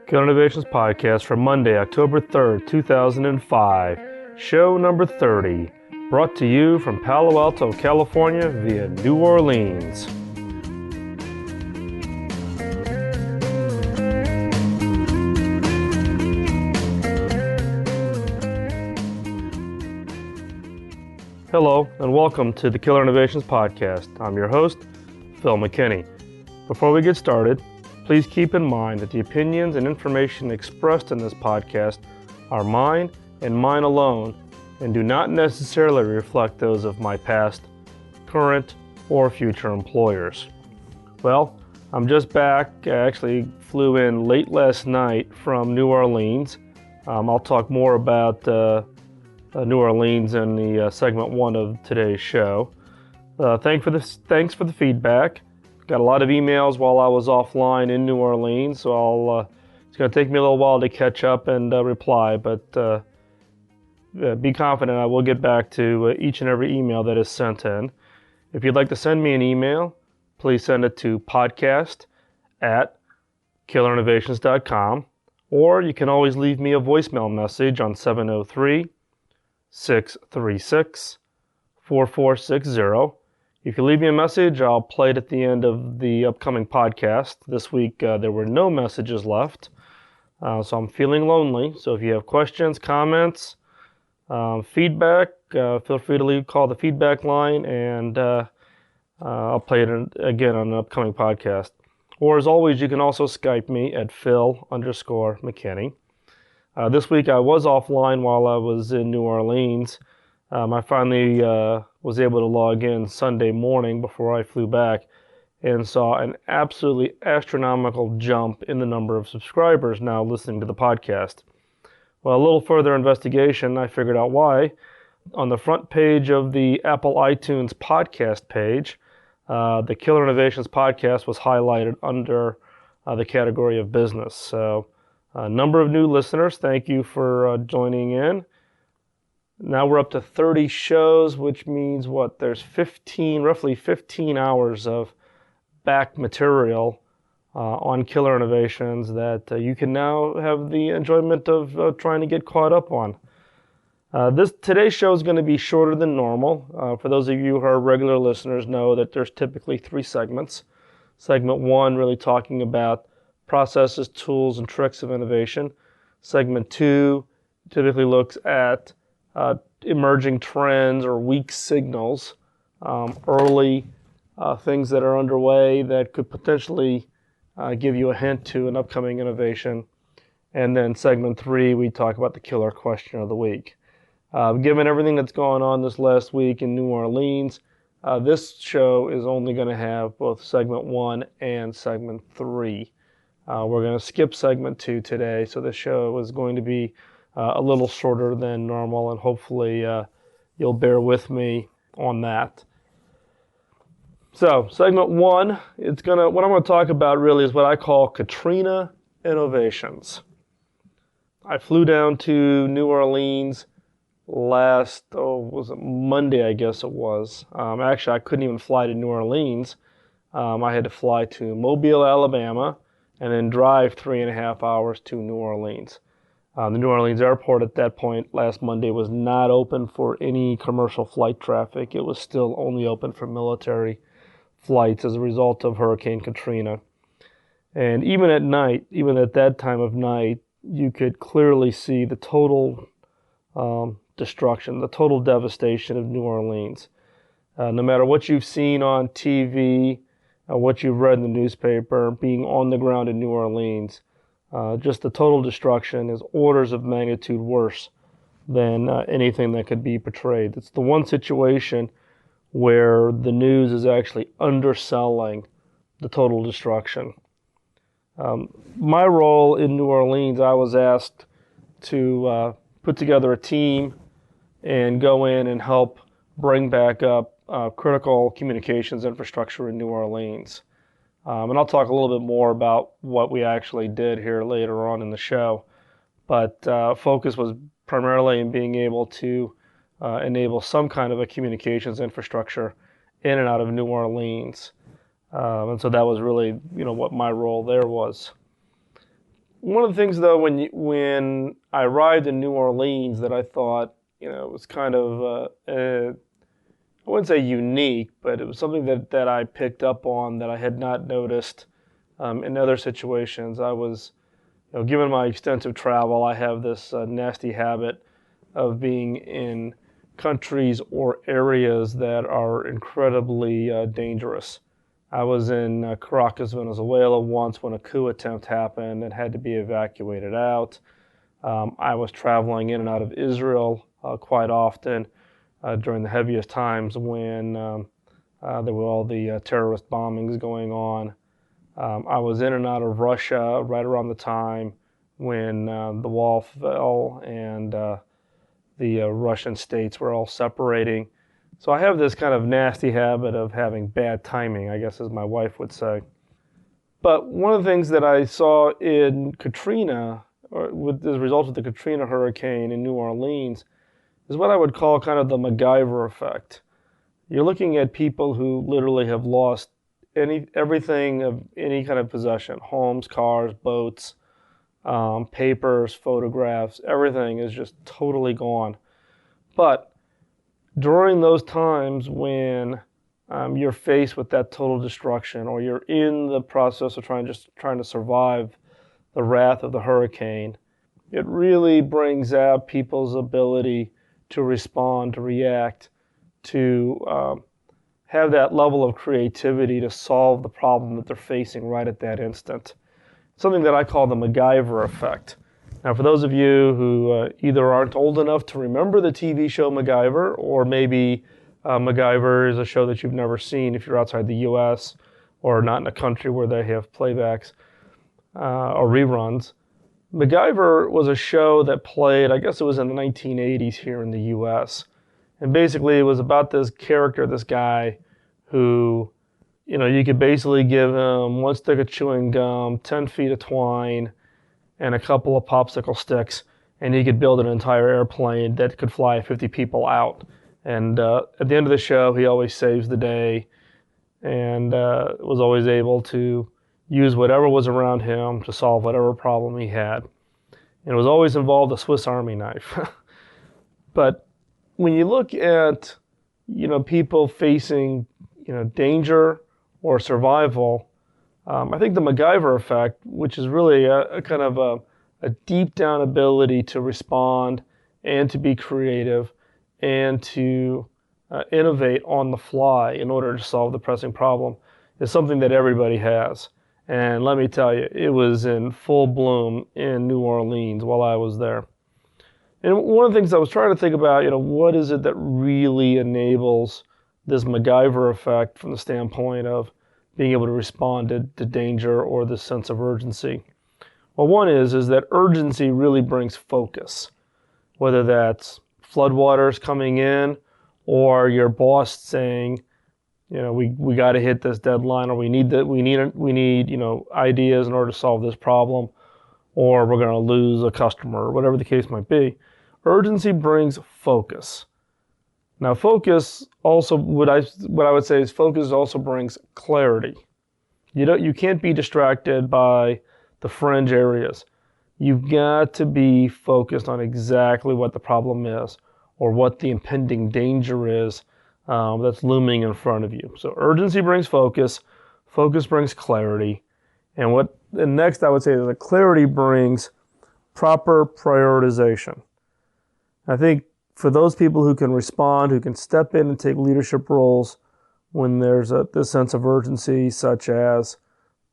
Katrina Innovations podcast for Monday, October 3rd, 2005, show number 30, brought to you from Palo Alto, California via New Orleans. Hello, and welcome to the Katrina Innovations podcast. I'm your host, Phil McKinney. Before we get started, please keep in mind that the opinions and information expressed in this podcast are mine and mine alone and do not necessarily reflect those of my past, current, or future employers. Well, I'm just back. I actually flew in late last night from New Orleans. I'll talk more about New Orleans in the segment one of today's show. Thanks for the feedback. Got a lot of emails while I was offline in New Orleans, so it's going to take me a little while to catch up and reply, but be confident I will get back to each and every email that is sent in. If you'd like to send me an email, please send it to podcast@killerinnovations.com, or you can always leave me a voicemail message on 703-636-4460. If you leave me a message, I'll play it at the end of the upcoming podcast. This week, there were no messages left, so I'm feeling lonely. So if you have questions, comments, feedback, feel free to call the feedback line, and I'll play it again on an upcoming podcast. Or as always, you can also Skype me at Phil_McKinney. This week, I was offline while I was in New Orleans. I finally was able to log in Sunday morning before I flew back and saw an absolutely astronomical jump in the number of subscribers now listening to the podcast. Well, a little further investigation, I figured out why. On the front page of the Apple iTunes podcast page, the Killer Innovations podcast was highlighted under the category of business. So a number of new listeners, thank you for joining in. Now we're up to 30 shows, which means there's roughly 15 hours of back material on Killer Innovations that you can now have the enjoyment of trying to get caught up on. Today's show is going to be shorter than normal. For those of you who are regular listeners know that there's typically 3 segments. Segment 1 really talking about processes, tools, and tricks of innovation. Segment 2 typically looks at emerging trends or weak signals, early things that are underway that could potentially give you a hint to an upcoming innovation. And then segment 3, we talk about the killer question of the week. Given everything that's gone on this last week in New Orleans, this show is only going to have both segment 1 and segment 3. We're going to skip segment 2 today, so the show is going to be a little shorter than normal, and hopefully you'll bear with me on that. So, segment 1, what I'm going to talk about really is what I call Katrina Innovations. I flew down to New Orleans was it Monday, I guess it was. Actually, I couldn't even fly to New Orleans. I had to fly to Mobile, Alabama, and then drive 3.5 hours to New Orleans. The New Orleans airport at that point last Monday was not open for any commercial flight traffic. It was still only open for military flights as a result of Hurricane Katrina. And even at that time of night, you could clearly see the total destruction, the total devastation of New Orleans. No matter what you've seen on TV, what you've read in the newspaper, being on the ground in New Orleans, just the total destruction is orders of magnitude worse than anything that could be portrayed. It's the one situation where the news is actually underselling the total destruction. My role in New Orleans, I was asked to put together a team and go in and help bring back up critical communications infrastructure in New Orleans. And I'll talk a little bit more about what we actually did here later on in the show. But focus was primarily in being able to enable some kind of a communications infrastructure in and out of New Orleans. And so that was really, what my role there was. One of the things, though, when I arrived in New Orleans, that I thought, was kind of, I wouldn't say unique, but it was something that I picked up on that I had not noticed in other situations. I was, given my extensive travel, I have this nasty habit of being in countries or areas that are incredibly dangerous. I was in Caracas, Venezuela once when a coup attempt happened and had to be evacuated out. I was traveling in and out of Israel quite often during the heaviest times when there were all the terrorist bombings going on. I was in and out of Russia right around the time when the wall fell and the Russian states were all separating. So I have this kind of nasty habit of having bad timing, I guess, as my wife would say. But one of the things that I saw in Katrina, or with as a result of the Katrina hurricane in New Orleans, is what I would call kind of the MacGyver effect. You're looking at people who literally have lost everything of any kind of possession: homes, cars, boats, papers, photographs. Everything is just totally gone. But during those times when you're faced with that total destruction, or you're in the process of trying to survive the wrath of the hurricane, it really brings out people's ability to respond, to react, to have that level of creativity to solve the problem that they're facing right at that instant. Something that I call the MacGyver effect. Now, for those of you who either aren't old enough to remember the TV show MacGyver, or maybe MacGyver is a show that you've never seen if you're outside the U.S. or not in a country where they have playbacks or reruns. MacGyver was a show that played, I guess it was in the 1980s here in the U.S. And basically it was about this character, this guy who, you could basically give him one stick of chewing gum, 10 feet of twine, and a couple of popsicle sticks, and he could build an entire airplane that could fly 50 people out. And at the end of the show, he always saves the day and was always able to use whatever was around him to solve whatever problem he had. And it was always involved a Swiss Army knife. But when you look at, people facing, danger or survival, I think the MacGyver effect, which is really a kind of a deep down ability to respond and to be creative and to innovate on the fly in order to solve the pressing problem, is something that everybody has. And let me tell you, it was in full bloom in New Orleans while I was there. And one of the things I was trying to think about, what is it that really enables this MacGyver effect from the standpoint of being able to respond to danger or this sense of urgency? Well, one is that urgency really brings focus, whether that's floodwaters coming in or your boss saying, we got to hit this deadline, or we need ideas in order to solve this problem, or we're going to lose a customer, or whatever the case might be. Urgency brings focus. Now, focus also, what I would say is focus also brings clarity. You can't be distracted by the fringe areas. You've got to be focused on exactly what the problem is, or what the impending danger is that's looming in front of you. So urgency brings focus brings clarity, and next I would say that clarity brings proper prioritization. I think for those people who can respond, who can step in and take leadership roles when there's this sense of urgency, such as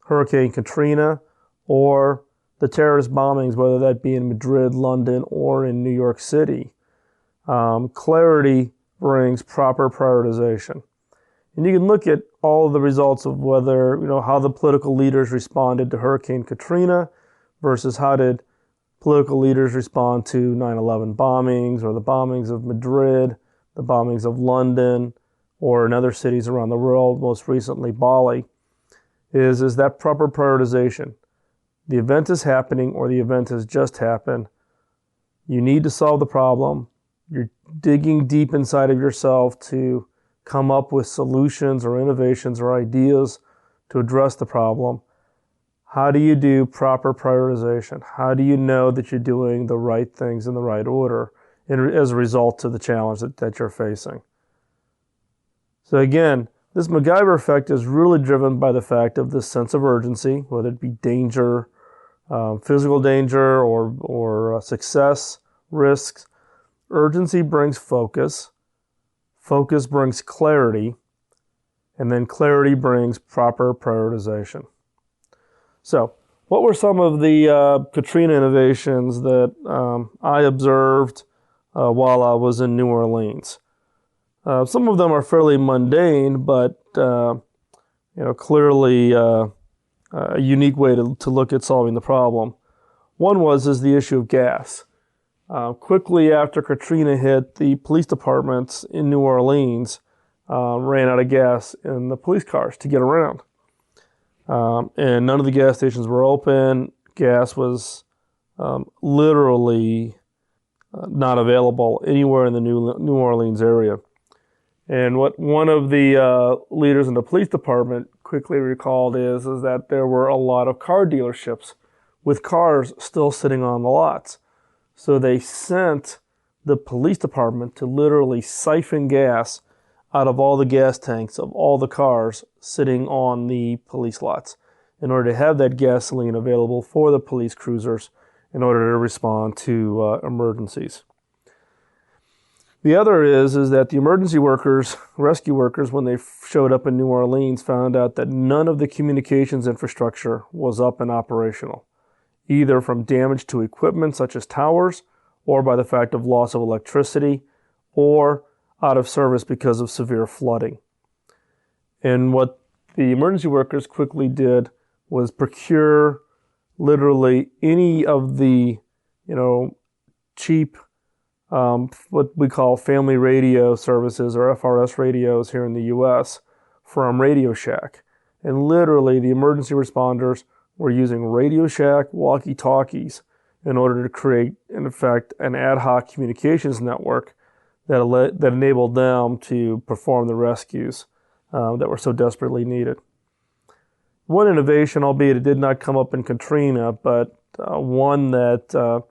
Hurricane Katrina or the terrorist bombings, whether that be in Madrid, London, or in New York City, clarity brings proper prioritization. And you can look at all of the results of whether, how the political leaders responded to Hurricane Katrina versus how did political leaders respond to 9/11 bombings, or the bombings of Madrid, the bombings of London, or in other cities around the world, most recently Bali, is that proper prioritization. The event is happening, or the event has just happened. You need to solve the problem. You're digging deep inside of yourself to come up with solutions or innovations or ideas to address the problem. How do you do proper prioritization? How do you know that you're doing the right things in the right order as a result of the challenge that you're facing? So again, this MacGyver effect is really driven by the fact of this sense of urgency, whether it be danger, physical danger, or success, risks. Urgency brings focus. Focus brings clarity. And then clarity brings proper prioritization. So, what were some of the Katrina innovations that I observed while I was in New Orleans? Some of them are fairly mundane, but clearly a unique way to look at solving the problem. One is the issue of gas. Quickly after Katrina hit, the police departments in New Orleans ran out of gas in the police cars to get around. And none of the gas stations were open. Gas was literally not available anywhere in the New Orleans area. And what one of the leaders in the police department quickly recalled is that there were a lot of car dealerships with cars still sitting on the lots. So they sent the police department to literally siphon gas out of all the gas tanks of all the cars sitting on the police lots in order to have that gasoline available for the police cruisers in order to respond to emergencies. The other is that the emergency workers, rescue workers, when they showed up in New Orleans, found out that none of the communications infrastructure was up and operational, either from damage to equipment such as towers, or by the fact of loss of electricity, or out of service because of severe flooding. And what the emergency workers quickly did was procure literally any of the, cheap, what we call family radio services or FRS radios here in the U.S. from Radio Shack. And literally the emergency responders were using Radio Shack walkie-talkies in order to create, in effect, an ad hoc communications network that enabled them to perform the rescues that were so desperately needed. One innovation, albeit it did not come up in Katrina, but one that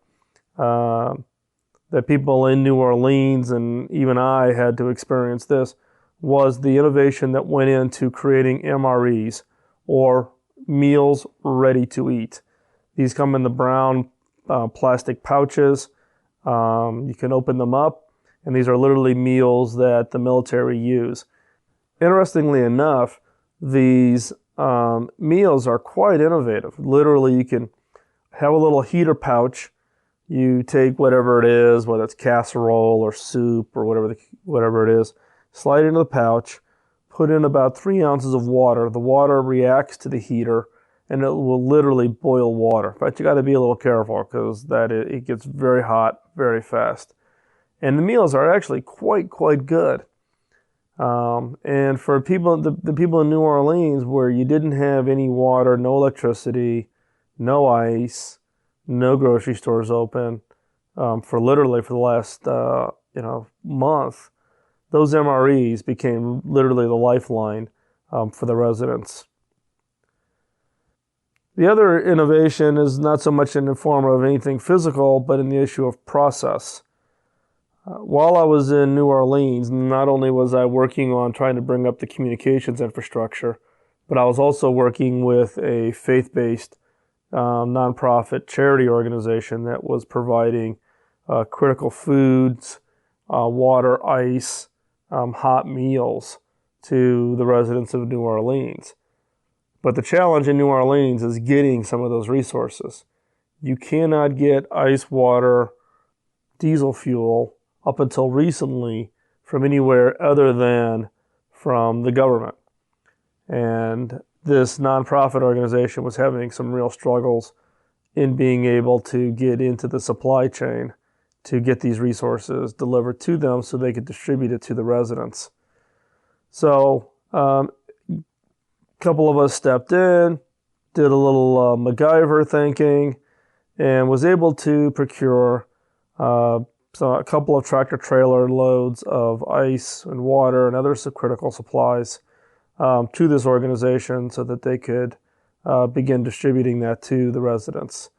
people in New Orleans and even I had to experience this, was the innovation that went into creating MREs, or meals ready to eat. These come in the brown plastic pouches. You can open them up, and these are literally meals that the military use. Interestingly enough, these meals are quite innovative. Literally, you can have a little heater pouch. You take whatever it is, whether it's casserole or soup or whatever it is, slide it into the pouch, put in about 3 ounces of water. The water reacts to the heater, and it will literally boil water. In fact, you got to be a little careful because it gets very hot very fast. And the meals are actually quite good. And for people, the people in New Orleans, where you didn't have any water, no electricity, no ice, no grocery stores open, for the last month, those MREs became literally the lifeline for the residents. The other innovation is not so much in the form of anything physical, but in the issue of process. While I was in New Orleans, not only was I working on trying to bring up the communications infrastructure, but I was also working with a faith-based nonprofit charity organization that was providing critical foods, water, ice, hot meals to the residents of New Orleans. But the challenge in New Orleans is getting some of those resources. You cannot get ice, water, diesel fuel up until recently from anywhere other than from the government. And this nonprofit organization was having some real struggles in being able to get into the supply chain to get these resources delivered to them so they could distribute it to the residents. So a couple of us stepped in, did a little MacGyver thinking, and was able to procure a couple of tractor trailer loads of ice and water and other critical supplies to this organization so that they could begin distributing that to the residents.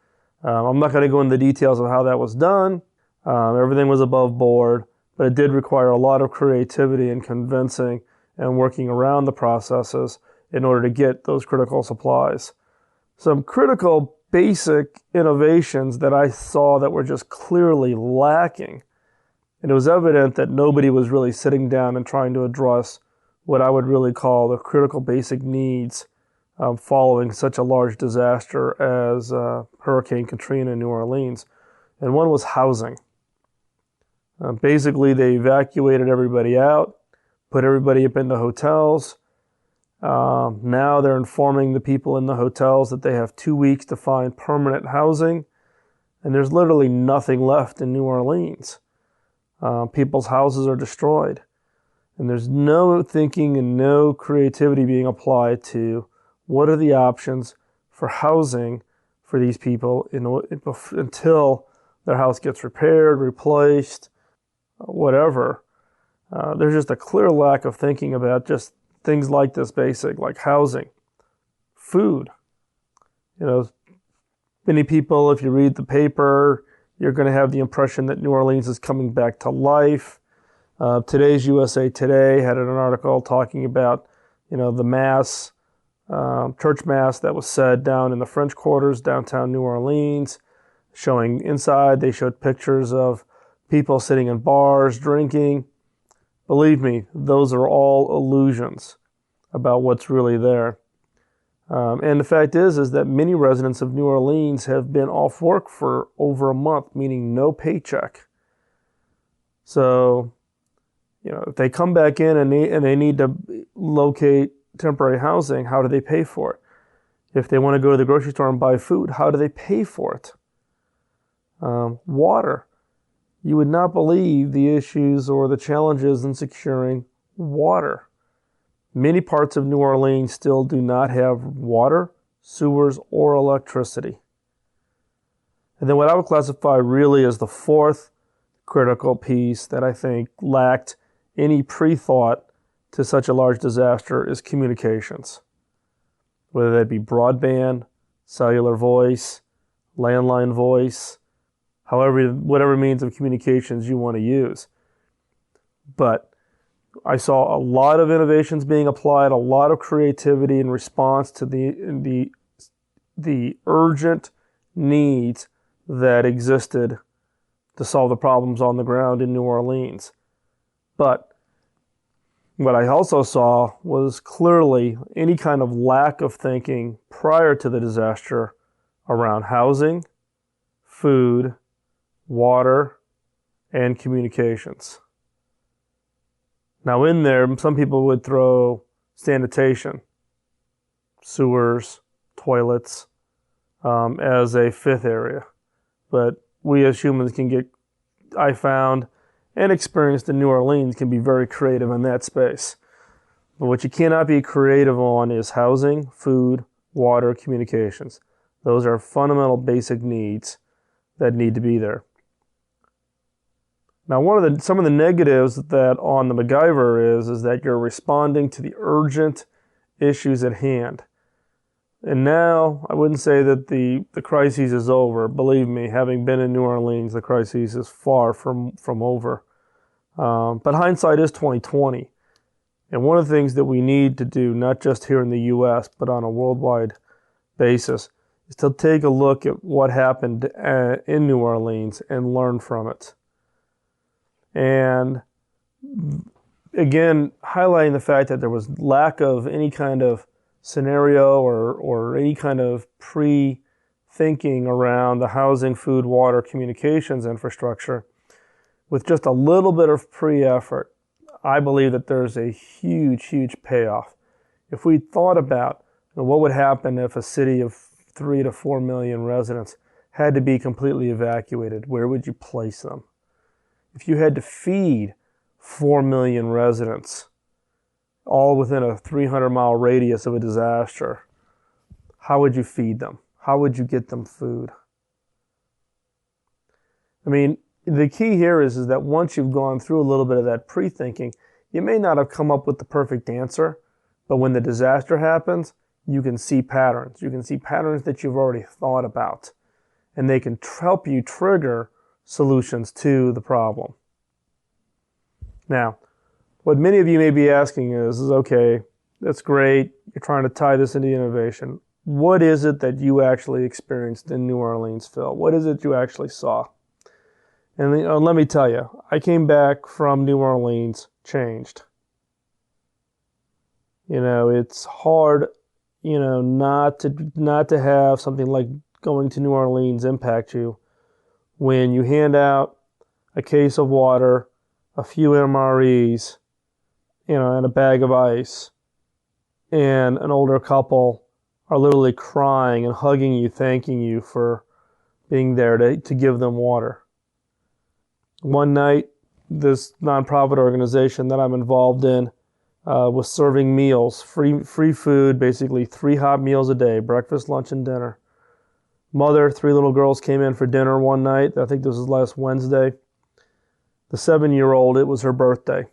I'm not going to go into the details of how that was done. Everything was above board, but it did require a lot of creativity and convincing and working around the processes in order to get those critical supplies. Some critical basic innovations that I saw that were just clearly lacking. And it was evident that nobody was really sitting down and trying to address what I would really call the critical basic needs following such a large disaster as Hurricane Katrina in New Orleans. And one was housing. Basically, they evacuated everybody out, put everybody up into hotels. Now they're informing the people in the hotels that they have 2 weeks to find permanent housing. And there's literally nothing left in New Orleans. People's houses are destroyed. And there's no thinking and no creativity being applied to what are the options for housing for these people until their house gets repaired, replaced, whatever. There's just a clear lack of thinking about just things like this basic, like housing, food. Many people, if you read the paper, you're going to have the impression that New Orleans is coming back to life. Today's USA Today had an article talking about, the mass, church mass that was said down in the French Quarters, downtown New Orleans, showing inside. They showed pictures of people sitting in bars, drinking. Believe me, those are all illusions about what's really there. And the fact is that many residents of New Orleans have been off work for over a month, meaning no paycheck. So, if they come back in and they need to locate temporary housing, how do they pay for it? If they want to go to the grocery store and buy food, how do they pay for it? Water. You would not believe the issues or the challenges in securing water. Many parts of New Orleans still do not have water, sewers, or electricity. And then what I would classify really as the fourth critical piece that I think lacked any pre-thought to such a large disaster is communications. Whether that be broadband, cellular voice, landline voice, whatever means of communications you want to use. But I saw a lot of innovations being applied, a lot of creativity in response to the urgent needs that existed to solve the problems on the ground in New Orleans. But what I also saw was clearly any kind of lack of thinking prior to the disaster around housing, food, water, and communications. Now in there, some people would throw sanitation, sewers, toilets, as a fifth area. But we as humans I found and experienced in New Orleans, can be very creative in that space. But what you cannot be creative on is housing, food, water, communications. Those are fundamental basic needs that need to be there. Now, some of the negatives that on the MacGyver is that you're responding to the urgent issues at hand. And now, I wouldn't say that the crisis is over. Believe me, having been in New Orleans, the crisis is far from over. But hindsight is 2020. And one of the things that we need to do, not just here in the U.S., but on a worldwide basis, is to take a look at what happened in New Orleans and learn from it. And again, highlighting the fact that there was lack of any kind of scenario or any kind of pre-thinking around the housing, food, water, communications infrastructure. With just a little bit of pre-effort, I believe that there's a huge, huge payoff. If we thought about what would happen if a city of 3 to 4 million residents had to be completely evacuated, where would you place them? If you had to feed 4 million residents, all within a 300-mile radius of a disaster, how would you feed them? How would you get them food? I mean, the key here is that once you've gone through a little bit of that pre-thinking, you may not have come up with the perfect answer, but when the disaster happens, you can see patterns. You can see patterns that you've already thought about, and they can help you trigger solutions to the problem. Now, what many of you may be asking is okay, that's great. You're trying to tie this into innovation. What is it that you actually experienced in New Orleans, Phil? What is it you actually saw? And let me tell you, I came back from New Orleans changed. It's hard, not to have something like going to New Orleans impact you when you hand out a case of water, a few MREs, and a bag of ice, and an older couple are literally crying and hugging you, thanking you for being there to give them water. One night, this nonprofit organization that I'm involved in was serving meals, free food, basically 3 hot meals a day, breakfast, lunch, and dinner. Mother, 3 little girls came in for dinner one night. I think this was last Wednesday. The 7-year-old, it was her birthday,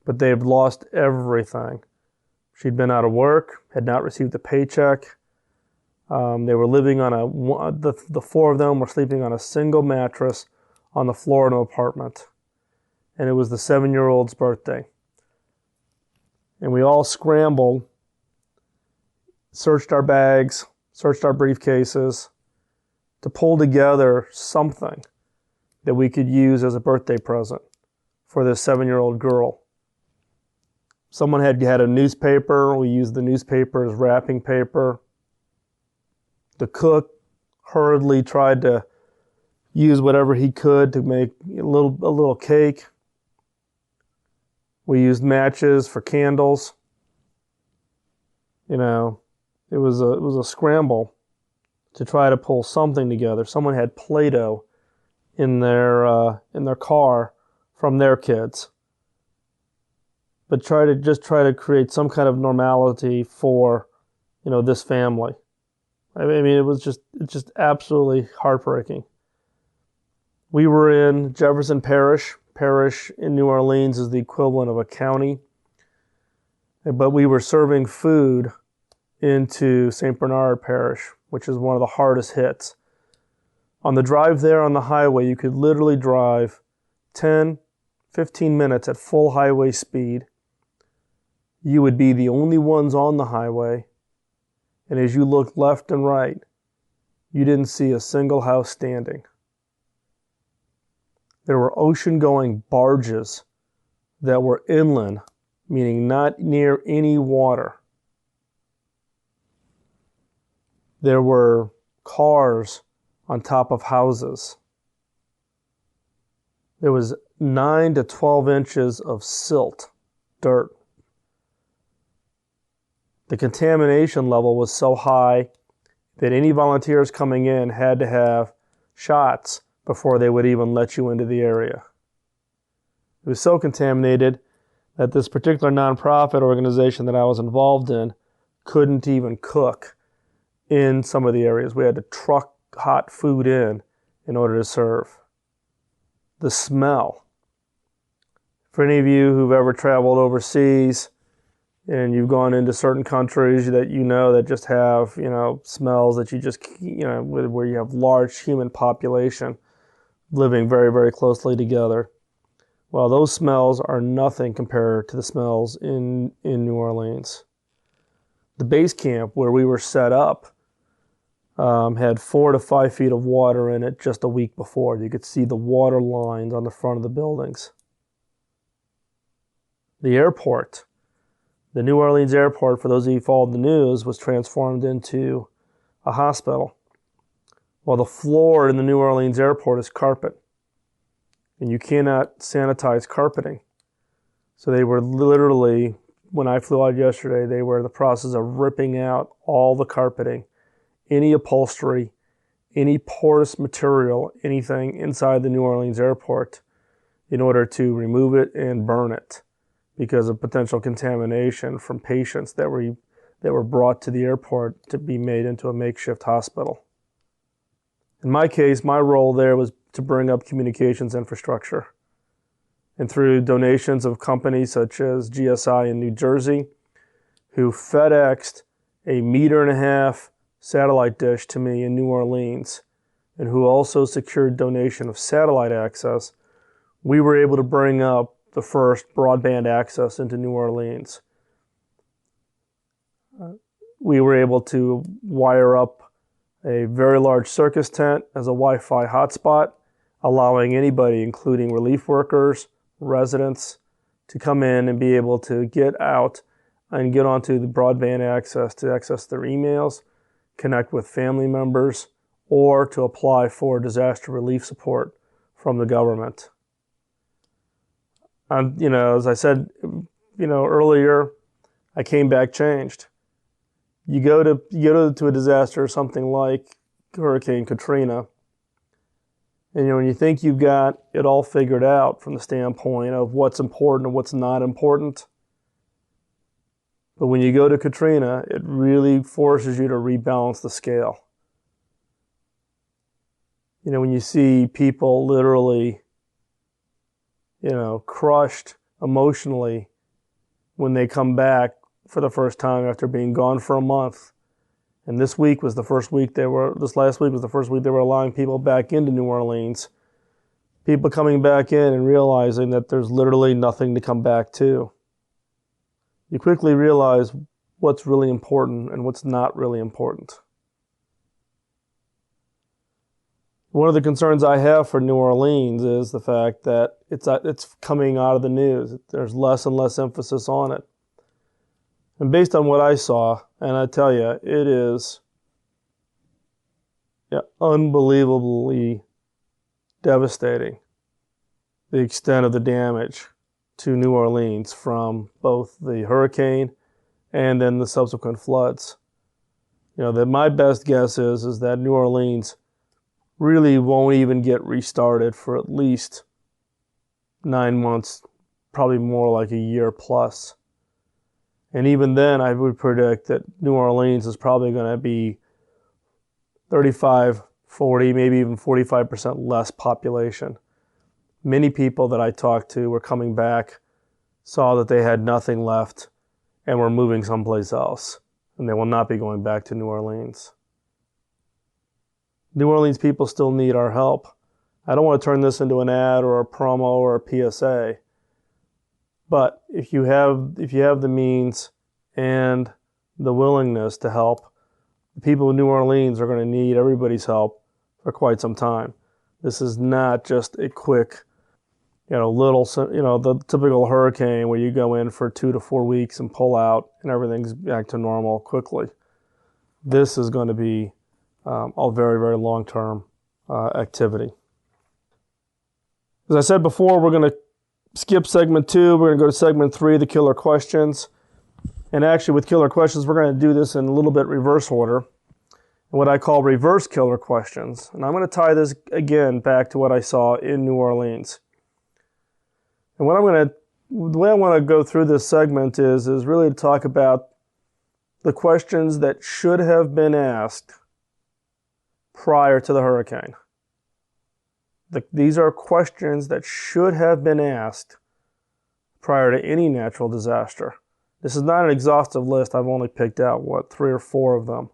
but they had lost everything. She'd been out of work, had not received a paycheck. They were living the 4 of them were sleeping on a single mattress on the floor of an apartment. And it was the 7-year-old's birthday. And we all scrambled, searched our bags, searched our briefcases to pull together something that we could use as a birthday present for this 7-year-old girl. Someone had a newspaper. We used the newspaper as wrapping paper. The cook hurriedly tried to use whatever he could to make a little cake. We used matches for candles. It was a scramble to try to pull something together. Someone had Play-Doh in their car from their kids, but try to create some kind of normality for this family. I mean, it's just absolutely heartbreaking. We were in Jefferson Parish. Parish in New Orleans is the equivalent of a county, but we were serving food into St. Bernard Parish, which is one of the hardest hits. On the drive there on the highway, you could literally drive 10, 15 minutes at full highway speed. You would be the only ones on the highway, and as you looked left and right, you didn't see a single house standing. There were ocean-going barges that were inland, meaning not near any water. There were cars on top of houses. There was 9 to 12 inches of silt, dirt. The contamination level was so high that any volunteers coming in had to have shots before they would even let you into the area. It was so contaminated that this particular nonprofit organization that I was involved in couldn't even cook in some of the areas. We had to truck hot food in order to serve. The smell. For any of you who've ever traveled overseas and you've gone into certain countries that that just have, smells that you just, where you have large human population living very, very closely together. Well, those smells are nothing compared to the smells in New Orleans. The base camp where we were set up had 4 to 5 feet of water in it just a week before. You could see the water lines on the front of the buildings. The airport, the New Orleans airport, for those of you who followed the news, was transformed into a hospital. Well, the floor in the New Orleans airport is carpet, and you cannot sanitize carpeting. So they were literally, when I flew out yesterday, they were in the process of ripping out all the carpeting, any upholstery, any porous material, anything inside the New Orleans airport in order to remove it and burn it because of potential contamination from patients that were brought to the airport to be made into a makeshift hospital. In my case, my role there was to bring up communications infrastructure. And through donations of companies such as GSI in New Jersey, who FedExed a 1.5-meter satellite dish to me in New Orleans, and who also secured donation of satellite access, we were able to bring up the first broadband access into New Orleans. We were able to wire up a very large circus tent as a Wi-Fi hotspot, allowing anybody, including relief workers, residents, to come in and be able to get out and get onto the broadband access to access their emails, connect with family members, or to apply for disaster relief support from the government. And, as I said, earlier, I came back changed. You go to a disaster, something like Hurricane Katrina, and when you think you've got it all figured out from the standpoint of what's important and what's not important, but when you go to Katrina, it really forces you to rebalance the scale. When you see people literally, crushed emotionally when they come back for the first time after being gone for a month. And this last week was the first week they were allowing people back into New Orleans. People coming back in and realizing that there's literally nothing to come back to. You quickly realize what's really important and what's not really important. One of the concerns I have for New Orleans is the fact that it's coming out of the news. There's less and less emphasis on it. And based on what I saw, and I tell you, it is unbelievably devastating, the extent of the damage to New Orleans from both the hurricane and then the subsequent floods. That my best guess is that New Orleans really won't even get restarted for at least 9 months, probably more like a year plus. And even then, I would predict that New Orleans is probably going to be 35, 40, maybe even 45% less population. Many people that I talked to were coming back, saw that they had nothing left, and were moving someplace else. And they will not be going back to New Orleans. New Orleans people still need our help. I don't want to turn this into an ad or a promo or a PSA. But if you have the means and the willingness to help, the people of New Orleans are going to need everybody's help for quite some time. This is not just a quick, the typical hurricane where you go in for 2 to 4 weeks and pull out and everything's back to normal quickly. This is going to be a very, very long-term activity. As I said before, we're going to skip segment 2. We're going to go to segment 3, the killer questions. And actually, with killer questions, we're going to do this in a little bit reverse order, what I call reverse killer questions. And I'm going to tie this again back to what I saw in New Orleans. And the way I want to go through this segment is really to talk about the questions that should have been asked prior to the hurricane. These are questions that should have been asked prior to any natural disaster. This is not an exhaustive list. I've only picked out, 3 or 4 of them.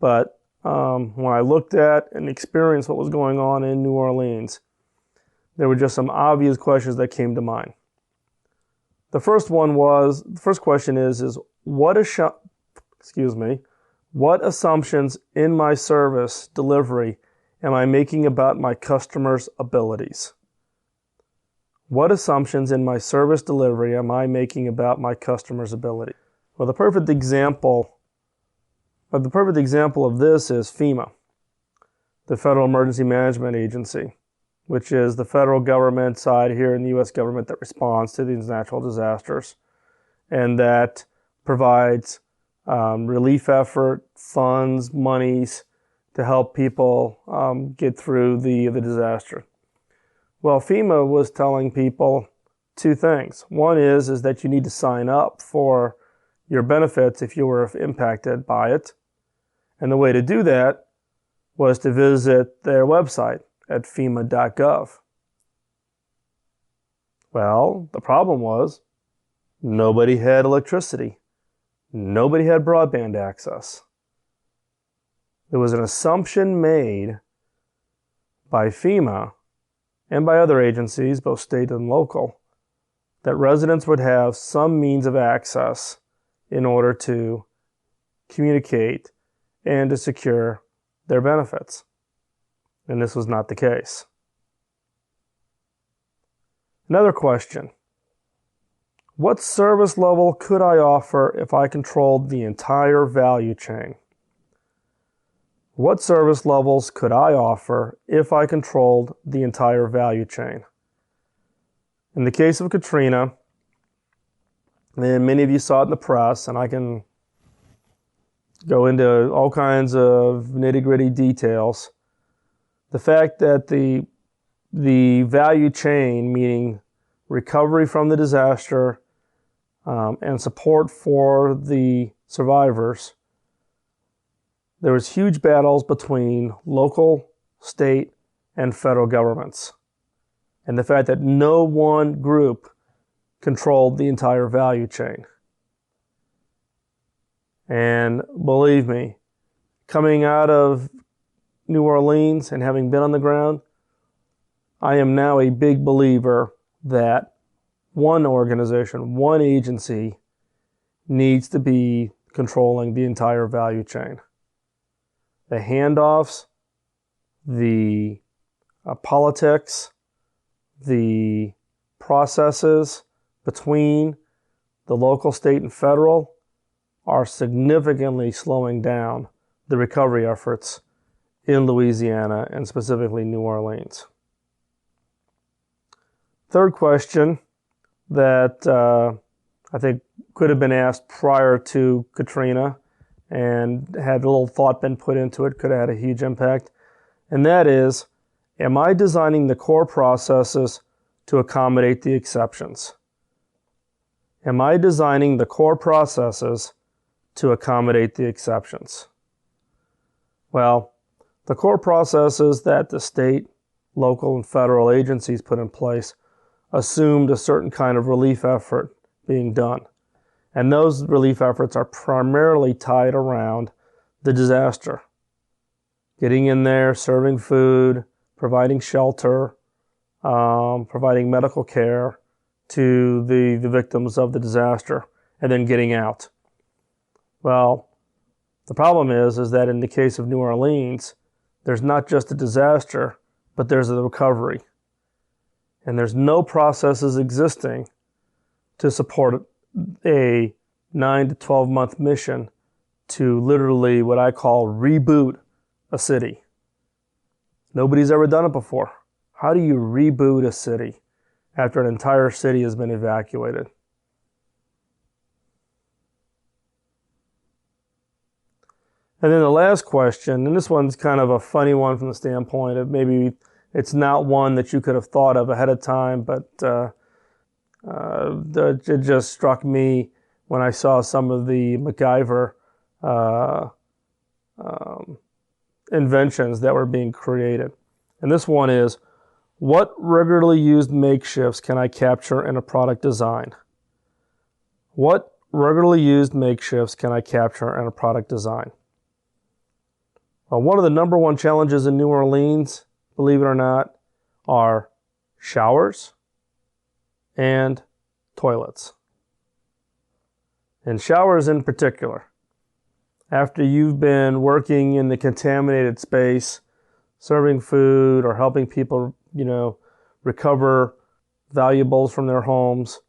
But when I looked at and experienced what was going on in New Orleans, there were just some obvious questions that came to mind. The first question is what assumptions in my service delivery am I making about my customers' abilities? What assumptions in my service delivery am I making about my customers' ability? Well, the perfect example of this is FEMA, the Federal Emergency Management Agency, which is the federal government side here in the U.S. government that responds to these natural disasters and that provides relief effort, funds, monies to help people get through the disaster. Well, FEMA was telling people 2 things. One is that you need to sign up for your benefits if you were impacted by it. And the way to do that was to visit their website at FEMA.gov. Well, the problem was nobody had electricity. Nobody had broadband access. There was an assumption made by FEMA and by other agencies, both state and local, that residents would have some means of access in order to communicate and to secure their benefits. And this was not the case. Another question: what service level could I offer if I controlled the entire value chain? What service levels could I offer if I controlled the entire value chain? In the case of Katrina, and many of you saw it in the press, and I can go into all kinds of nitty-gritty details, the fact that the value chain, meaning recovery from the disaster and support for the survivors, there was huge battles between local, state, and federal governments. And the fact that no one group controlled the entire value chain. And believe me, coming out of New Orleans and having been on the ground, I am now a big believer that one organization, one agency needs to be controlling the entire value chain. The handoffs, the politics, the processes between the local, state, and federal are significantly slowing down the recovery efforts in Louisiana and specifically New Orleans. Third question that I think could have been asked prior to Katrina and had a little thought been put into it, could have had a huge impact. And that is, am I designing the core processes to accommodate the exceptions? Am I designing the core processes to accommodate the exceptions? Well, the core processes that the state, local, and federal agencies put in place assumed a certain kind of relief effort being done. And those relief efforts are primarily tied around the disaster. Getting in there, serving food, providing shelter, providing medical care to the victims of the disaster, and then getting out. Well, the problem is that in the case of New Orleans, there's not just a disaster, but there's a recovery. And there's no processes existing to support a 9 to 12 month mission to literally what I call reboot a city. Nobody's ever done it before. How do you reboot a city after an entire city has been evacuated? And then the last question, and this one's kind of a funny one from the standpoint of maybe it's not one that you could have thought of ahead of time, but it just struck me when I saw some of the MacGyver inventions that were being created. And this one is, what regularly used makeshifts can I capture in a product design? What regularly used makeshifts can I capture in a product design? Well, one of the number one challenges in New Orleans, believe it or not, are showers and toilets. And showers in particular. After you've been working in the contaminated space, serving food or helping people, recover valuables from their homes,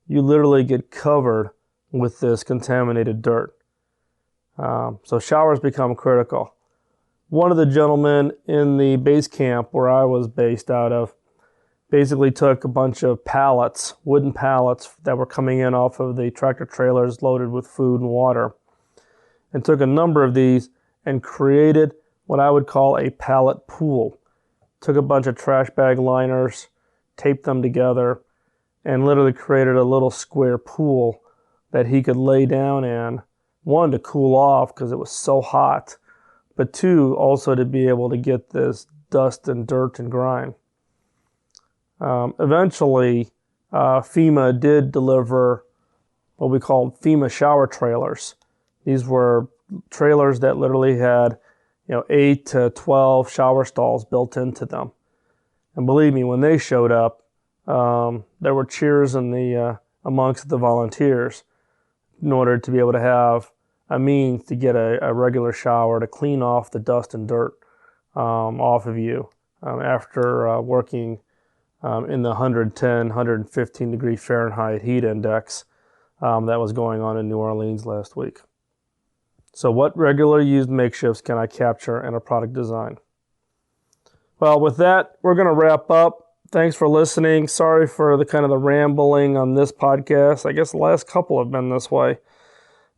you literally get covered with this contaminated dirt. So showers become critical. One of the gentlemen in the base camp where I was based out of basically took a bunch of pallets, wooden pallets that were coming in off of the tractor trailers loaded with food and water, and took a number of these and created what I would call a pallet pool. Took a bunch of trash bag liners, taped them together, and literally created a little square pool that he could lay down in, one, to cool off because it was so hot, but two, also to be able to get this dust and dirt and grime. Eventually, FEMA did deliver what we called FEMA shower trailers. These were trailers that literally had 8 to 12 shower stalls built into them. And believe me, when they showed up, there were cheers amongst the volunteers in order to be able to have a means to get a regular shower to clean off the dust and dirt off of you after working in the 110, 115 degree Fahrenheit heat index that was going on in New Orleans last week. So what regularly used makeshifts can I capture in a product design? Well, with that, we're going to wrap up. Thanks for listening. Sorry for the rambling on this podcast. I guess the last couple have been this way.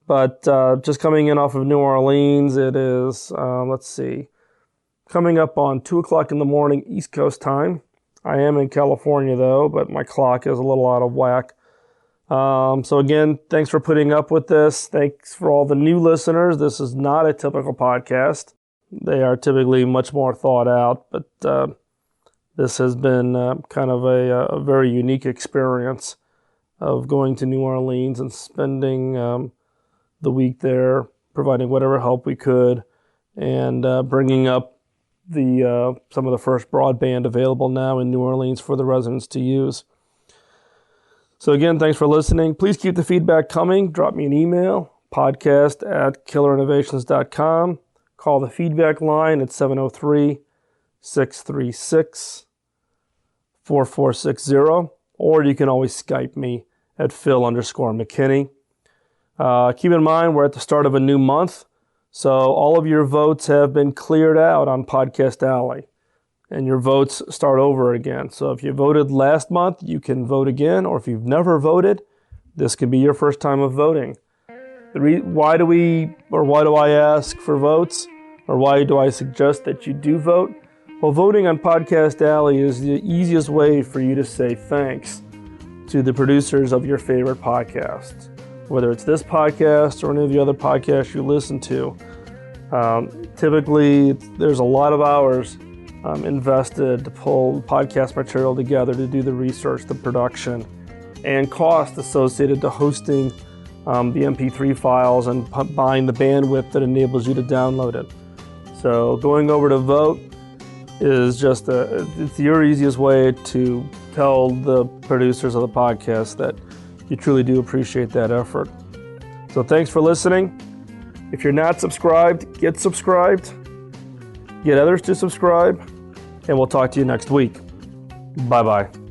But just coming in off of New Orleans, it is, coming up on 2 o'clock in the morning East Coast time. I am in California, though, but my clock is a little out of whack. So again, thanks for putting up with this. Thanks for all the new listeners. This is not a typical podcast. They are typically much more thought out, but this has been kind of a very unique experience of going to New Orleans and spending the week there, providing whatever help we could, and bringing up some of the first broadband available now in New Orleans for the residents to use. So again, thanks for listening. Please keep the feedback coming. Drop me an email, podcast@killerinnovations.com. Call the feedback line at 703-636-4460, or you can always Skype me at Phil_McKinney. Keep in mind, we're at the start of a new month, so all of your votes have been cleared out on Podcast Alley, and your votes start over again. So if you voted last month, you can vote again, or if you've never voted, this could be your first time of voting. Why do I ask for votes, or why do I suggest that you do vote? Well, voting on Podcast Alley is the easiest way for you to say thanks to the producers of your favorite podcasts, whether it's this podcast or any of the other podcasts you listen to. Typically, there's a lot of hours invested to pull podcast material together, to do the research, the production, and cost associated to hosting the MP3 files and buying the bandwidth that enables you to download it. So going over to vote is just it's your easiest way to tell the producers of the podcast that you truly do appreciate that effort. So thanks for listening. If you're not subscribed, get subscribed. Get others to subscribe. And we'll talk to you next week. Bye-bye.